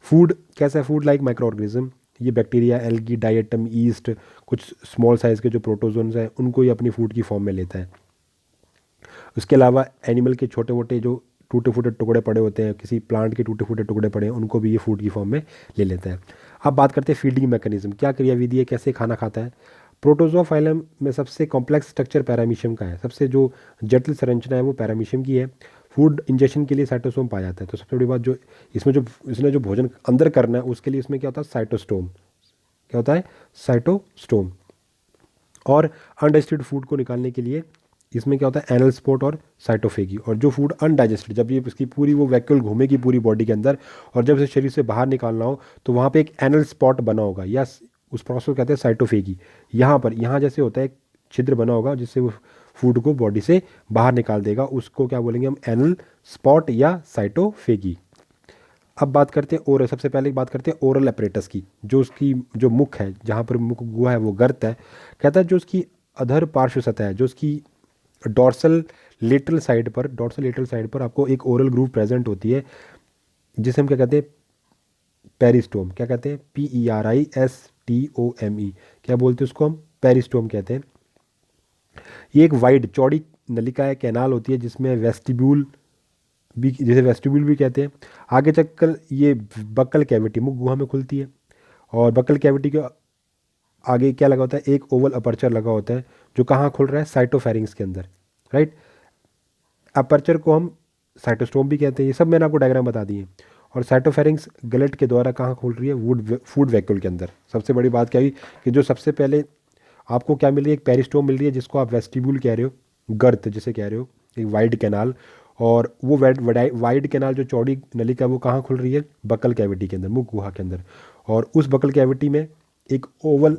फूड कैसा है? फूड लाइक माइक्रो ऑर्गेनिज्म, ये बैक्टीरिया, एल्गी, डायटम, ईस्ट, कुछ स्मॉल साइज़ के जो प्रोटोजोन्स हैं उनको ही अपनी फूड की फॉर्म में लेता है। उसके अलावा एनिमल के छोटे मोटे जो टूटे फूटे टुकड़े पड़े होते हैं, किसी प्लांट के टूटे फूटे टुकड़े पड़े हैं, उनको भी ये फूड की फॉर्म में ले लेता है। अब बात करते हैं फीडिंग मैकेनिज्म, क्या क्रियाविधि है, कैसे खाना खाता है। प्रोटोजोआ फाइलम में सबसे कॉम्प्लेक्स स्ट्रक्चर पैरामीशियम का है, सबसे जो जटिल संरचना है वो पैरामीशियम की है। फूड इंजेक्शन के लिए साइटोसोम पाया जाता है। तो सबसे बड़ी बात जो इसने जो भोजन अंदर करना है उसके लिए इसमें क्या होता है, साइटोस्टोम। क्या होता है, साइटोस्टोम। और अनडाइजेस्टेड फूड को निकालने के लिए इसमें क्या होता है, एनल स्पॉट और साइटोफेगी। और जो फूड अनडाइजेस्टेड, जब ये इसकी पूरी वो वैक्यूल घूमेगी पूरी बॉडी के अंदर और जब इसे शरीर से बाहर निकालना हो तो वहाँ पे एक एनल स्पॉट बना होगा, या उस प्रोसेस को कहते हैं साइटोफेगी। यहाँ जैसे होता है एक छिद्र बना होगा जिससे वो फूड को बॉडी से बाहर निकाल देगा, उसको क्या बोलेंगे हम, एनल स्पॉट या साइटोफेगी। अब बात करते हैं ओरल, सबसे पहले बात करते हैं ओरल अपरेटस की। जो उसकी जो मुख है, जहाँ पर मुख गुहा है वो गर्त है। कहता है जो उसकी अधर पार्श्व सतह है, जो उसकी डॉर्सल लेटरल साइड पर आपको एक ओरल ग्रूव प्रेजेंट होती है, जिसे हम क्या कहते हैं, पेरिस्टोम। क्या कहते हैं, PERISTOME। क्या बोलते हैं उसको हम, पेरिस्टोम कहते हैं। ये एक वाइड चौड़ी नलिका है, कैनाल होती है, जिसमें वेस्टिब्यूल भी, जिसे वेस्टिब्यूल भी कहते हैं। आगे चलकर ये बक्कल कैविटी मुख गुहा में खुलती है, और बक्कल कैविटी के आगे क्या लगा होता है, एक ओवल अपर्चर लगा होता है, जो कहाँ खुल रहा है, साइटोफेरिंग्स के अंदर, राइट। अपर्चर को हम साइटोस्टोम भी कहते हैं। ये सब मैंने आपको डायग्राम बता दिए। और साइटोफेरिंग्स गलेट के द्वारा कहाँ खोल रही है, फूड वैक्यूल के अंदर। सबसे बड़ी बात क्या हुई कि जो सबसे पहले आपको क्या मिल रही है, एक पेरिस्टोम मिल रही है जिसको आप वेस्टिब्यूल कह रहे हो, गर्त जिसे कह रहे हो, एक वाइड कैनाल। और वो वाइड कैनाल जो चौड़ी नलिका वो कहाँ खुल रही है, बकल कैविटी के अंदर, मुख गुहा के अंदर। और उस बकल कैविटी में एक ओवल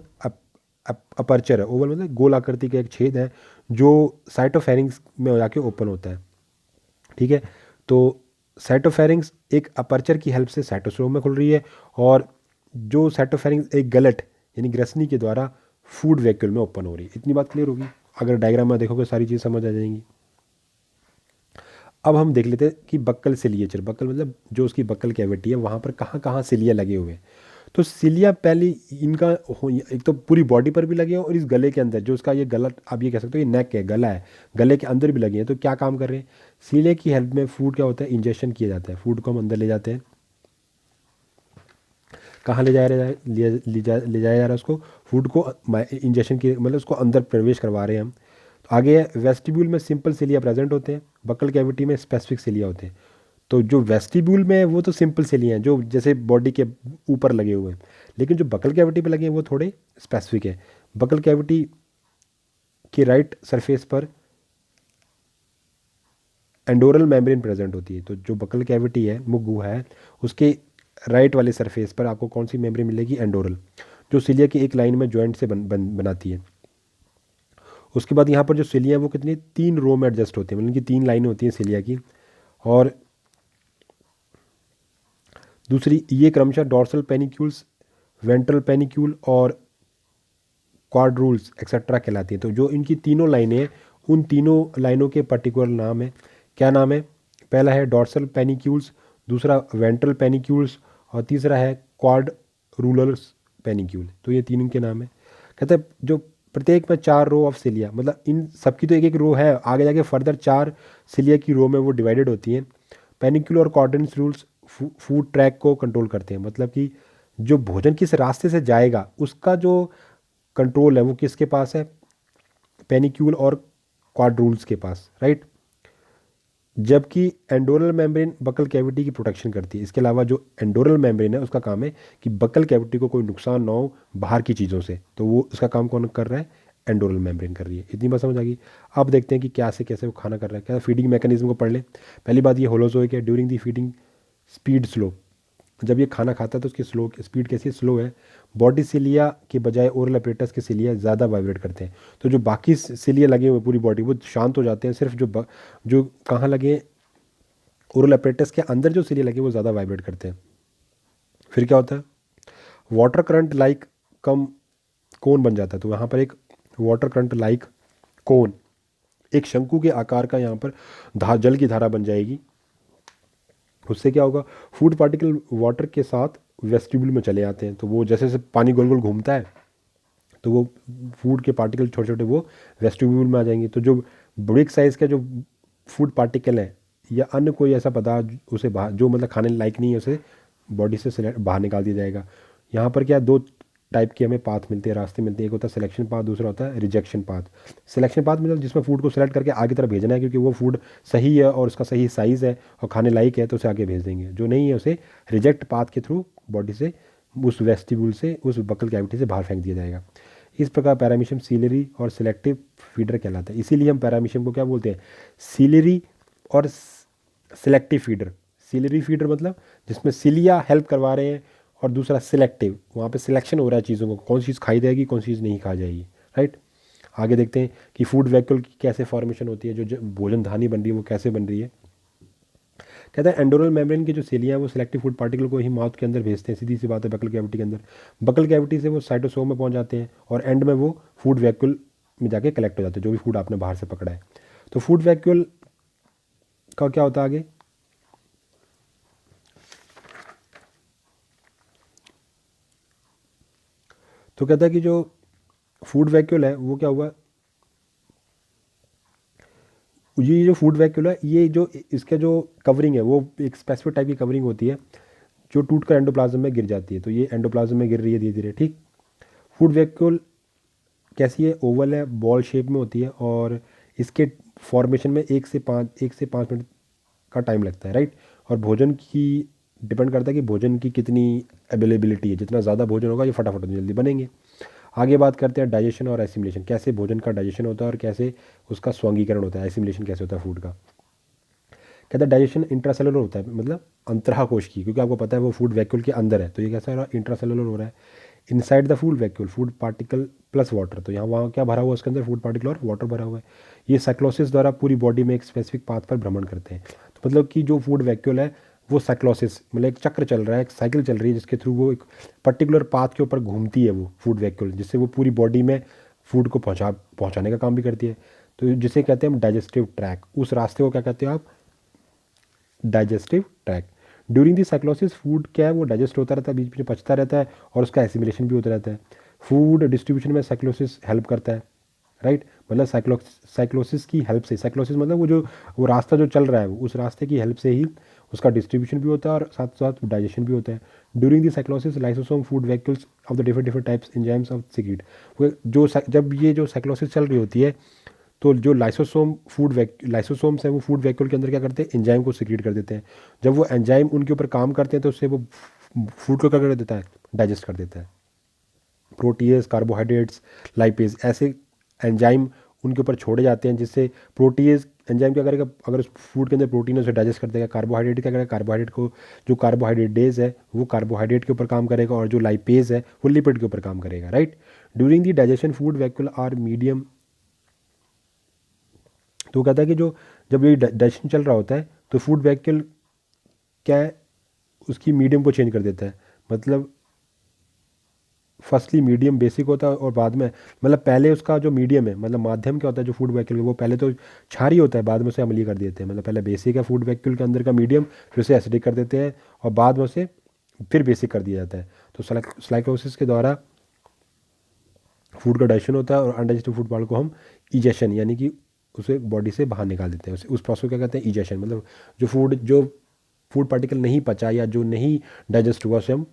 अपर्चर है, ओवल मतलब गोल आकृति का एक छेद है, जो साइटोफेरिंग्स में जाके ओपन होता है, ठीक है। तो साइटोफेरिंग्स एक अपर्चर की हेल्प से साइटोस्टोम में खुल रही है, और जो साइटोफेरिंग्स एक गलट यानी ग्रसनी के द्वारा फूड वैक्यूल में ओपन हो रही है। इतनी बात क्लियर होगी, अगर डायग्राम में देखोगे सारी चीज़ समझ आ जाएंगी। अब हम देख लेते हैं कि बक्कल सिलिएचर, बक्कल मतलब जो उसकी बक्कल कैविटी है वहाँ पर कहाँ कहाँ सिलिया लगे हुए हैं। तो सिलिया पहले इनका एक तो पूरी बॉडी पर भी लगे हैं, और इस गले के अंदर जो उसका ये गला, आप ये कह सकते हो ये नेक है, गला है, गले के अंदर भी लगे हैं। तो क्या काम कर रहे हैं, सिलिया की हेल्प में फूड क्या होता है, इंजेक्शन किया जाता है, फूड को हम अंदर ले जाते हैं। कहाँ ले जाया जा ले जाया जा रहा है उसको, फूड को इंजेक्शन की मतलब उसको अंदर प्रवेश करवा रहे हैं हम। तो आगे है वेस्टिब्यूल में सिंपल सिलिया प्रेजेंट होते हैं, बकल कैविटी में स्पेसिफिक सिलिया होते हैं। तो जो वेस्टिब्यूल में है वो तो सिंपल सिलिया हैं जो जैसे बॉडी के ऊपर लगे हुए हैं, लेकिन जो बकल कैविटी पे लगे हैं वो थोड़े स्पेसिफिक है। बकल कैविटी के राइट सरफेस पर एंडोरल मेम्ब्रेन प्रेजेंट होती है। तो जो बकल कैविटी है, मुख गुहा है, उसके राइट वाले सरफेस पर आपको कौन सी मेम्ब्रेन मिलेगी, एंडोरल, जो सिलिया की एक लाइन में जॉइंट से बनाती है। उसके बाद यहाँ पर जो सिलिया है वो कितनी, 3 रो में एडजस्ट होती है, मतलब कि 3 लाइनें होती हैं सिलिया की। और दूसरी ये क्रमशः डॉर्सल पेनिक्यूल्स, वेंट्रल पेनिक्यूल और क्वाड्रूल्स एक्सेट्रा कहलाती हैं। तो जो इनकी तीनों लाइनें हैं, उन तीनों लाइनों के पर्टिकुलर नाम है। क्या नाम है, पहला है डॉर्सल पेनिक्यूल्स, दूसरा वेंट्रल पेनिक्यूल्स, और तीसरा है क्वाड रूलर्स पेनिक्यूल। तो ये तीन इनके नाम है। कहते हैं जो प्रत्येक में 4 रो ऑफ सिलिया, मतलब इन सबकी तो एक एक रो है, आगे जाके फर्दर 4 सिलिया की रो में वो डिवाइडेड होती हैं। पेनिक्यूल और क्वाड्रेंट्स रूल्स फूड ट्रैक को कंट्रोल करते हैं, मतलब कि जो भोजन किस रास्ते से जाएगा उसका जो कंट्रोल है वो किसके पास है, पेनिक्यूल और क्वाड्रूल्स के पास, राइट। जबकि एंडोरल मेम्ब्रेन बकल कैविटी की प्रोटेक्शन करती है। इसके अलावा जो एंडोरल मेम्ब्रेन है उसका काम है कि बकल कैविटी को कोई नुकसान ना हो बाहर की चीज़ों से, तो वो उसका काम कौन कर रहा है, एंडोरल मेम्ब्रेन कर रही है। इतनी बात समझ आ गई। अब देखते हैं कि क्या से कैसे वो खाना कर रहा है। क्या फीडिंग मैकेनिज्म को पढ़ लें। पहली बात ये होलोजोइक है, during the feeding speed slow, जब ये खाना खाता है तो उसकी स्पीड कैसी स्लो है। बॉडी सिलिया के बजाय ओरल अपरेटस के सिलिया ज़्यादा वाइब्रेट करते हैं। तो जो बाकी सिलिया लगे हुए पूरी बॉडी वो शांत हो जाते हैं, सिर्फ जो कहाँ लगे, ओरल अपरेटस के अंदर जो सिलिया लगे वो ज़्यादा वाइब्रेट करते हैं। फिर क्या होता है, वाटर करंट लाइक कम कोन बन जाता है। तो यहाँ पर एक वाटर करंट लाइक कोन, एक शंकु के आकार का यहाँ पर जल की धारा बन जाएगी। उससे क्या होगा, फूड पार्टिकल वाटर के साथ वेस्टिब्यूल में चले आते हैं। तो वो जैसे जैसे पानी गोल गोल घूमता है तो वो फूड के पार्टिकल छोटे छोटे वो वेस्टिब्यूल में आ जाएंगे। तो जो ब्रिक साइज़ का जो फूड पार्टिकल है या अन्य कोई ऐसा पदार्थ उसे बाहर जो मतलब खाने लायक नहीं है उसे बॉडी से बाहर निकाल दिया जाएगा। यहाँ पर क्या दो टाइप के हमें पाथ मिलते हैं, रास्ते मिलते हैं। एक होता है सिलेक्शन पाथ, दूसरा होता है रिजेक्शन पाथ। सिलेक्शन पाथ मतलब जिसमें फूड को सेलेक्ट करके आगे तरफ भेजना है, क्योंकि वो फूड सही है और उसका सही साइज़ है और खाने लायक है तो उसे आगे भेज देंगे। जो नहीं है उसे रिजेक्ट पाथ के थ्रू बॉडी से, उस वेस्टिब्यूल से, उस बकल कैविटी से बाहर फेंक दिया जाएगा। इस प्रकार पैरामीशियम सीलरी और सिलेक्टिव फीडर कहलाता है। इसीलिए हम पैरामीशियम को क्या बोलते हैं, सीलरी और सिलेक्टिव फीडर। सीलरी फीडर मतलब जिसमें सिलिया हेल्प करवा रहे हैं, और दूसरा सिलेक्टिव, वहाँ पे सिलेक्शन हो रहा है चीज़ों को, कौन सी चीज़ खाई जाएगी कौन सी चीज़ नहीं खा जाएगी। राइट। आगे देखते हैं कि फूड वैक्यूल की कैसे फॉर्मेशन होती है, जो भोजन धानी बन रही है वो कैसे बन रही है। कहता है एंडोरल मेम्ब्रेन की जो सेलियाँ हैं वो सिलेक्टिव फूड पार्टिकल को ही माउथ के अंदर भेजते हैं, सीधी सी बात है, बकल कैविटी के अंदर। बकल कैविटी से वो साइटोसोम में पहुंच जाते हैं और एंड में वो फूड वैक्यूल में जाके कलेक्ट हो जाते हैं, जो भी फूड आपने बाहर से पकड़ा है। तो फूड वैक्यूल का क्या होता है आगे, तो कहता है कि जो फूड वैक्यूल है वो क्या हुआ, ये जो फूड वैक्यूल है, ये जो इसका जो कवरिंग है वो एक स्पेसिफिक टाइप की कवरिंग होती है जो टूट कर एंडोप्लाज्म में गिर जाती है। तो ये एंडोप्लाज्म में गिर रही है धीरे धीरे। ठीक। फूड वैक्यूल कैसी है, ओवल है, बॉल शेप में होती है, और इसके फॉर्मेशन में 1 से 5 मिनट का टाइम लगता है। राइट। और भोजन की डिपेंड करता है कि भोजन की कितनी अवेलेबिलिटी है, जितना ज़्यादा भोजन होगा ये फटाफट जल्दी बनेंगे। आगे बात करते हैं डाइजेशन और एसिमिलेशन, कैसे भोजन का डाइजेशन होता है और कैसे उसका स्वांगीकरण होता है, एसिमिलेशन कैसे होता है फूड का। कहता है डाइजेशन इंट्रासेलुलर होता है, मतलब अंतराकोश की, क्योंकि आपको पता है वो फूड वैक्यूल के अंदर है, तो ये कैसा हो रहा है, इंट्रासेलुलर हो रहा है। Inside the food vacuole food particle plus water, तो यहाँ वहाँ क्या भरा हुआ है उसके अंदर, फूड पार्टिकल और वाटर भरा हुआ है। ये साइक्लोसिस द्वारा पूरी बॉडी में एक स्पेसिफिक पाथ पर भ्रमण करते हैं। तो मतलब कि जो फूड वैक्यूल है वो साइक्लोसिस, मतलब एक चक्र चल रहा है, एक साइकिल चल रही है, जिसके थ्रू वो एक पर्टिकुलर पाथ के ऊपर घूमती है वो फूड वैक्यूल, जिससे वो पूरी बॉडी में फूड को पहुँचाने का काम भी करती है। तो जिसे कहते हैं हम डाइजेस्टिव ट्रैक, उस रास्ते को क्या कहते हैं आप, digestive track. During the cyclosis food क्या है वो डाइजेस्ट होता रहता है, बीच बीच में पचता रहता है और उसका एसिमिलेशन भी होता रहता है। फूड डिस्ट्रीब्यूशन में साइक्लोसिस हेल्प करता है। राइट। मतलब साइक्लोसिस की हेल्प से, साइक्लोसिस मतलब वो रास्ता जो चल रहा है उस रास्ते की हेल्प से ही उसका डिस्ट्रीब्यूशन भी होता है और साथ साथ डाइजेशन भी होता है। During the cyclosis lysosome food vacuoles of the different different types enzymes of secrete. जो जब ये जो साइक्लोसिस चल रही होती है तो जो लाइसोसोम्स है वो फूड वैक्यूल के अंदर क्या करते हैं, एंजाइम को सिक्रीट कर देते हैं। जब वो एंजाइम उनके ऊपर काम करते हैं तो उससे वो फूड को क्या कर देता है, डाइजेस्ट कर देता है। प्रोटीएज, कार्बोहाइड्रेट्स, लाइपेज, ऐसे एंजाइम उनके ऊपर छोड़े जाते हैं, जिससे प्रोटीएज एंजाइम क्या करेगा, अगर उस फूड के अंदर प्रोटीन है उसे डाइजेस्ट कर देगा। कार्बोहाइड्रेट क्या करेगा, कार्बोहाइड्रेट को, जो कार्बोहाइड्रेटेज है वो कार्बोहाइड्रेट के ऊपर काम करेगा, और जो लाइपेज है वो लिपिड के ऊपर काम करेगा। Right. During the digestion food vacuole are medium. तो कहता है कि जो जब ये डाइजेशन चल रहा होता है तो फूड वैक्यूल क्या है, उसकी मीडियम को चेंज कर देता है। मतलब फर्स्टली मीडियम बेसिक होता है और बाद में, मतलब पहले उसका जो मीडियम है, मतलब माध्यम क्या होता है जो फूड वैक्यूल वो पहले तो क्षारीय होता है, बाद में उसे अम्लीय कर देते हैं। मतलब पहले बेसिक है फूड वैक्यूल के अंदर का मीडियम, फिर उसे एसिडिक कर देते हैं और बाद में उसे फिर बेसिक कर दिया जाता है। तो साइक्लोसिस के द्वारा फूड का डाइजेशन होता है और अनडाइजेस्टेड फूड पार्ट को हम इजेशन यानी कि उसे बॉडी से बाहर निकाल देते हैं। उस प्रोसेस को क्या कहते हैं, इजेशन। मतलब जो फूड पार्टिकल नहीं पचा या जो नहीं डाइजेस्ट हुआ उसे हम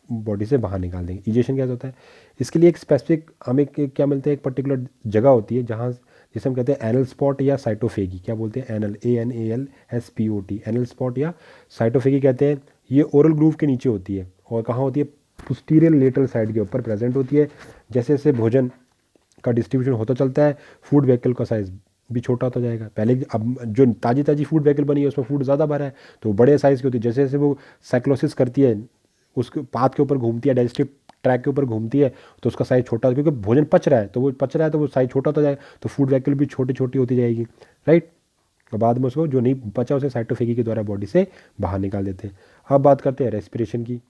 बॉडी से बाहर निकाल देंगे। इजेशन क्या होता है, इसके लिए एक स्पेसिफिक हमें क्या मिलते हैं, एक पर्टिकुलर जगह होती है जहाँ, जिसे हम कहते हैं एनल स्पॉट या साइटोफेगी। क्या बोलते हैं, एनल, ANALSPOT, एनल स्पॉट या साइटोफेगी कहते हैं। ये ओरल ग्रूव के नीचे होती है और कहाँ होती है, पोस्टीरियर लेटरल साइड के ऊपर प्रेजेंट होती है। जैसे जैसे भोजन का डिस्ट्रीब्यूशन होता चलता है फूड वैक्यूल का साइज भी छोटा होता जाएगा। पहले अब जो ताजी ताजी फूड वैक्यूल बनी है उसमें फूड ज़्यादा भरा है तो बड़े साइज़ की होती है। जैसे जैसे वो साइक्लोसिस करती है, उसके पाथ के ऊपर घूमती है, डाइजेस्टिव ट्रैक के ऊपर घूमती है, तो उसका साइज़ छोटा, क्योंकि भोजन पच रहा है तो वो साइज़ छोटा होता जाएगा, तो फूड वैक्यूल भी छोटी छोटी होती जाएगी। राइट। और बाद में उसको जो नहीं बचा उसे साइटोफेगी के द्वारा बॉडी से बाहर निकाल देते हैं। अब बात करते हैं रेस्पिरेशन की।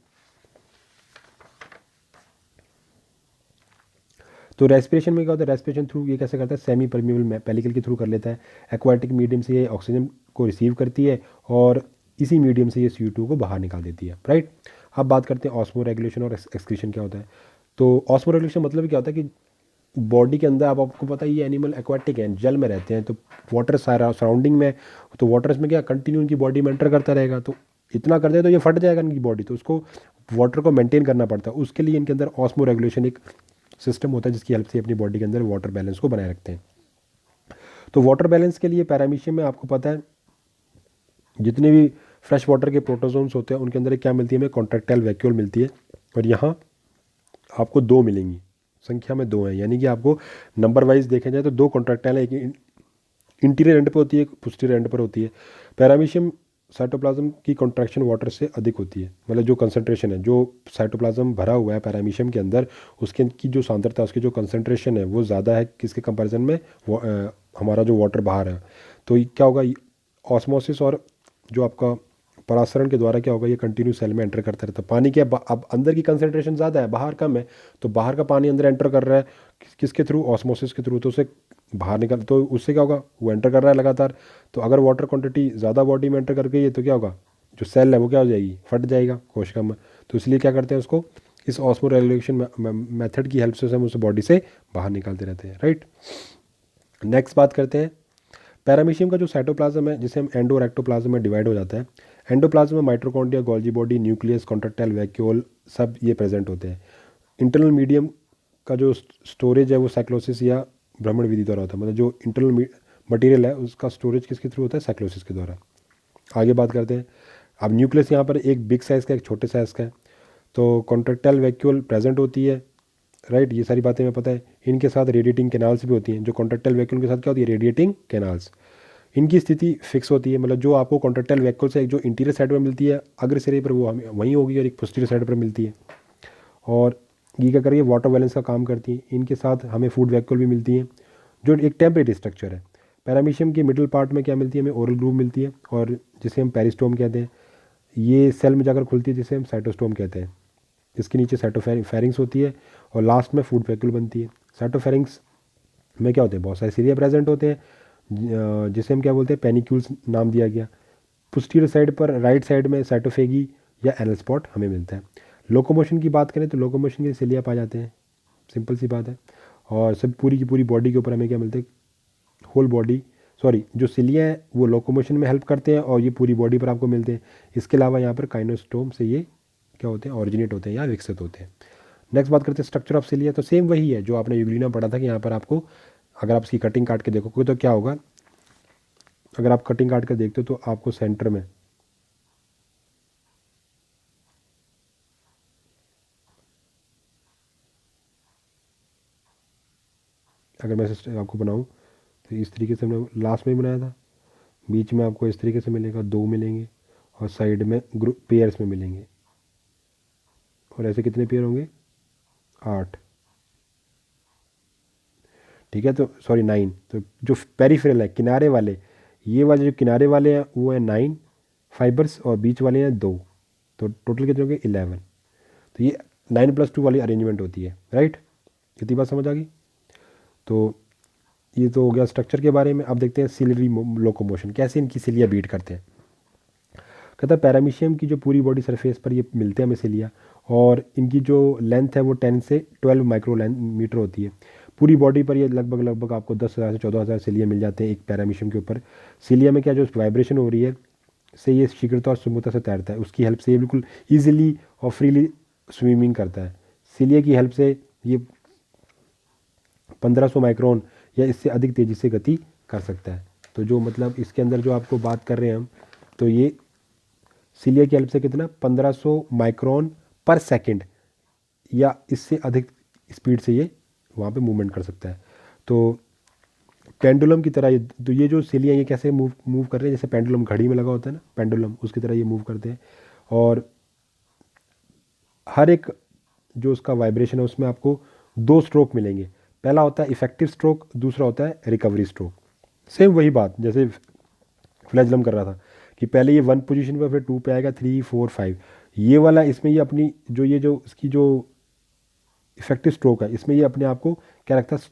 तो रेस्पिरेशन में क्या होता है, रेस्पिरेशन थ्रू ये कैसे करता है, सेमी परमिएबल पेलिकल के थ्रू कर लेता है। एक्वाटिक मीडियम से ये ऑक्सीजन को रिसीव करती है और इसी मीडियम से ये CO2 को बाहर निकाल देती है। राइट। अब बात करते हैं ऑस्मो रेगुलेशन और एक्सक्रीशन क्या होता है। तो ऑस्मो रेगुलेशन मतलब क्या होता है कि बॉडी के अंदर, अब आपको पता है ये एनिमल एक्वाटिक हैं, जल में रहते हैं, तो वाटर सारा सराउंडिंग में, तो वाटर्स में क्या कंटिन्यू उनकी बॉडी में एंटर करता रहेगा, तो इतना कर दे तो ये फट जाएगा इनकी बॉडी, तो उसको वाटर को मेंटेन करना पड़ता है। उसके लिए इनके अंदर ऑस्मो रेगुलेशन एक सिस्टम होता है जिसकी हेल्प से अपनी बॉडी के अंदर वाटर बैलेंस को बनाए रखते हैं। तो वाटर बैलेंस के लिए पैरामीशियम में आपको पता है जितने भी फ्रेश वाटर के प्रोटोजोन्स होते हैं उनके अंदर एक क्या मिलती है, हमें कॉन्ट्रैक्टाइल वैक्यूल मिलती है। और यहाँ आपको दो मिलेंगी, संख्या में दो हैं, यानी कि आपको नंबर वाइज देखा जाए तो दो कॉन्ट्रैक्टाइल है, एक इंटीरियर एंड पर होती है, एक पोस्टीरियर एंड पर होती है। पैरामीशियम साइटोप्लाज्म की कॉन्ट्रैक्शन वाटर से अधिक होती है, मतलब जो कंसंट्रेशन है, जो साइटोप्लाज्म भरा हुआ है पैरामीशियम के अंदर, उसके की जो सांद्रता, उसकी जो कंसंट्रेशन है वो ज़्यादा है किसके कंपैरिजन में, हमारा जो वाटर बाहर है। तो क्या होगा, ऑस्मोसिस और जो आपका परासरण के द्वारा क्या होगा, ये कंटिन्यू सेल में एंटर करता रहता है। पानी के अब अंदर की कंसंट्रेशन ज़्यादा है, बाहर कम है, तो बाहर का पानी अंदर एंटर कर रहा है किसके थ्रू, ऑस्मोसिस के थ्रू, तो उसे बाहर निकल, तो उससे क्या होगा, वो एंटर कर रहा है लगातार। तो अगर वाटर क्वांटिटी ज़्यादा बॉडी में एंटर कर गई है तो क्या होगा, जो सेल है वो क्या हो जाएगी, फट जाएगा कोशिका में। तो इसलिए क्या करते हैं उसको, इस ऑस्मो रेगुलेशन मेथड की हेल्प से हम उस बॉडी से बाहर निकालते रहते हैं, राइट। नेक्स्ट बात करते हैं पैरामीशियम का जो साइटोप्लाज्म है, जिसे हम एंडो और एक्टोप्लाज्म में डिवाइड हो जाता है। एंडोप्लाज्म में mitochondria, Golgi body, nucleus, contractile vacuole सब ये प्रेजेंट होते हैं। इंटरनल मीडियम का जो स्टोरेज है वो साइक्लोसिस या भ्रमण विधि द्वारा होता है, मतलब जो इंटरनल मटेरियल है उसका स्टोरेज किसके थ्रू होता है, साइक्लोसिस के द्वारा। आगे बात करते हैं, अब न्यूक्लियस यहाँ पर एक बिग साइज़ का एक छोटे साइज़ का है, तो कॉन्ट्रैक्टाइल वैक्यूल प्रेजेंट होती है, राइट। ये सारी बातें हमें पता है। इनके साथ रेडिएटिंग कैनाल्स भी होती हैं, जो कॉन्ट्रैक्टाइल वैक्यूल के साथ क्या होती है, रेडिएटिंग कैनाल्स। इनकी स्थिति फिक्स होती है, मतलब जो आपको कॉन्ट्रैक्टाइल वैक्यूल से एक जो इंटीरियर साइड पर मिलती है अग्र सिरे पर, वो हमें वहीं होगी, और एक पोस्टीरियर साइड पर मिलती है। और ये क्या करिए, वाटर बैलेंस का काम करती हैं। इनके साथ हमें फूड वैक्यूल भी मिलती हैं, जो एक टेम्परेरी स्ट्रक्चर है। पैरामीशियम के मिडिल पार्ट में क्या मिलती है, हमें ओरल ग्रूव मिलती है, और जिसे हम पेरिस्टोम कहते हैं। ये सेल में जाकर खुलती है, जिसे हम साइटोस्टोम कहते हैं। इसके नीचे साइटोफेरिंग्स होती है, और लास्ट में फूड वैक्यूल बनती है। साइटोफेरिंग्स में क्या होते हैं, बहुत सारे सिलिया प्रेजेंट होते हैं, जिसे हम क्या बोलते हैं, पेनिक्यूल्स नाम दिया गया। पोस्टीरियर साइड पर राइट साइड में साइटोफेगी या एनल स्पॉट हमें मिलता है। लोकोमोशन की बात करें तो लोकोमोशन के सिलिया पाए जाते हैं, सिंपल सी बात है। और सब पूरी की पूरी बॉडी के ऊपर हमें क्या मिलते हैं, होल बॉडी, सॉरी जो सिलिया हैं वो लोकोमोशन में हेल्प करते हैं, और ये पूरी बॉडी पर आपको मिलते हैं। इसके अलावा यहाँ पर काइनोस्टोम से ये क्या होते हैं, ऑरिजिनेट होते हैं या विकसित होते हैं। नेक्स्ट बात करते हैं स्ट्रक्चर ऑफ सिलिया, तो सेम वही है जो आपने यूग्लिना पढ़ा था, कि यहाँ पर आपको अगर आप इसकी कटिंग काट के देखोगे तो क्या होगा, अगर आप कटिंग काट कर देखते हो तो आपको सेंटर में अगर मैं आपको बनाऊं तो इस तरीके से हमने लास्ट में ही बनाया था। बीच में आपको इस तरीके से मिलेगा, दो मिलेंगे, और साइड में ग्रुप पेयर्स में मिलेंगे। और ऐसे कितने पेयर होंगे, 8, ठीक है। तो सॉरी 9, तो जो पेरिफेरल है किनारे वाले, ये वाले जो किनारे वाले हैं वो है 9 फाइबर्स, और बीच वाले हैं 2, तो टोटल कितने होंगे 11। तो ये 9+2 वाली अरेंजमेंट होती है, राइट। इतनी बात समझ आ गई। तो ये तो हो गया स्ट्रक्चर के बारे में। अब देखते हैं सिलियरी लोकोमोशन, कैसे इनकी सिलिया बीट करते हैं। कहता है पैरामीशियम की जो पूरी बॉडी सरफेस पर ये मिलते हैं हमें सिलिया, और इनकी जो लेंथ है वो 10 से 12 माइक्रोमीटर होती है। पूरी बॉडी पर ये लगभग लगभग आपको 10,000 से 14,000 सिलिया मिल जाते हैं एक पैरामीशियम के ऊपर। सिलिया में क्या जो वाइब्रेशन हो रही है से ये शीघ्रता और सुगमता से तैरता है, उसकी हेल्प से ये बिल्कुल ईजिली और फ्रीली स्विमिंग करता है। सिलिया की हेल्प से ये 1500 माइक्रोन या इससे अधिक तेज़ी से गति कर सकता है। तो जो मतलब इसके अंदर जो आपको बात कर रहे हैं हम, तो ये सिलिया की हेल्प से कितना 1500 माइक्रोन पर सेकंड या इससे अधिक स्पीड से ये वहाँ पे मूवमेंट कर सकता है। तो पेंडुलम की तरह ये जो सिलिया ये कैसे मूव कर रहे हैं, जैसे पेंडुलम घड़ी में लगा होता है ना पेंडुलम, उसकी तरह ये मूव करते हैं। और हर एक जो उसका वाइब्रेशन है उसमें आपको 2 स्ट्रोक मिलेंगे। पहला होता है इफेक्टिव स्ट्रोक, दूसरा होता है रिकवरी स्ट्रोक। सेम वही बात जैसे फ्लैजलम कर रहा था, कि पहले ये 1 पोजीशन पर, फिर 2 पे आएगा, 3, 4, 5। ये वाला इसमें ये अपनी जो इसकी जो इफेक्टिव स्ट्रोक है, इसमें ये अपने आप को क्या रखता है,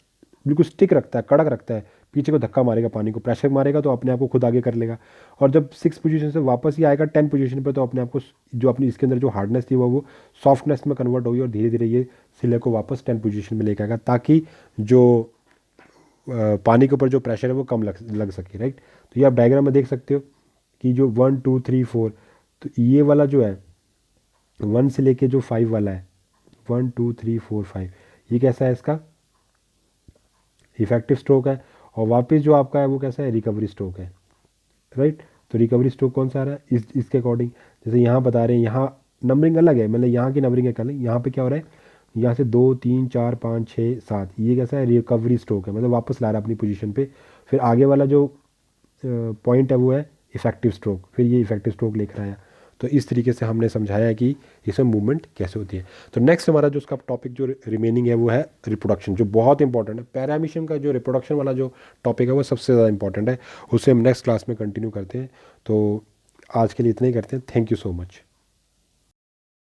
बिल्कुल स्टिक रखता है, कड़क रखता है। पीछे को धक्का मारेगा, पानी को प्रेशर मारेगा तो अपने आप को खुद आगे कर लेगा। और जब 6 पोजीशन से वापस ही आएगा 10 पोजीशन पर, तो अपने आप को जो अपनी इसके अंदर जो हार्डनेस थी वो सॉफ्टनेस में कन्वर्ट होगी, और धीरे धीरे ये सिले को वापस 10 पोजीशन में लेकर आएगा, ताकि जो पानी के ऊपर जो प्रेशर है वो कम लग सके, राइट। तो ये आप डायग्राम में देख सकते हो कि जो 1, 2, 3, 4, तो ये वाला जो है 1 से लेके जो 5 वाला है, 1 2 3 4 5, ये कैसा है इसका इफेक्टिव स्ट्रोक है। और वापस जो आपका है वो कैसा है रिकवरी स्ट्रोक है, राइट। तो रिकवरी स्ट्रोक कौन सा आ रहा है इसके अकॉर्डिंग, जैसे यहाँ बता रहे हैं, यहाँ नंबरिंग अलग है, मतलब यहाँ की नंबरिंग है कर लें, यहाँ पे क्या हो रहा है, यहाँ से 2 3 4 5 6 7, ये कैसा है रिकवरी स्ट्रोक है, मतलब वापस ला रहा है अपनी पोजीशन पे। फिर आगे वाला जो पॉइंट है वो है इफेक्टिव स्ट्रोक, फिर ये इफेक्टिव स्ट्रोक लेकर आया। तो इस तरीके से हमने समझाया है कि इसमें मूवमेंट कैसे होती है। तो नेक्स्ट हमारा जो उसका टॉपिक जो रिमेनिंग है वो है रिप्रोडक्शन, जो बहुत इंपॉर्टेंट है। पैरामीशियम का जो रिप्रोडक्शन वाला जो टॉपिक है वो सबसे ज़्यादा इंपॉर्टेंट है, उसे हम नेक्स्ट क्लास में कंटिन्यू करते हैं। तो आज के लिए इतना ही करते हैं। Thank you so much.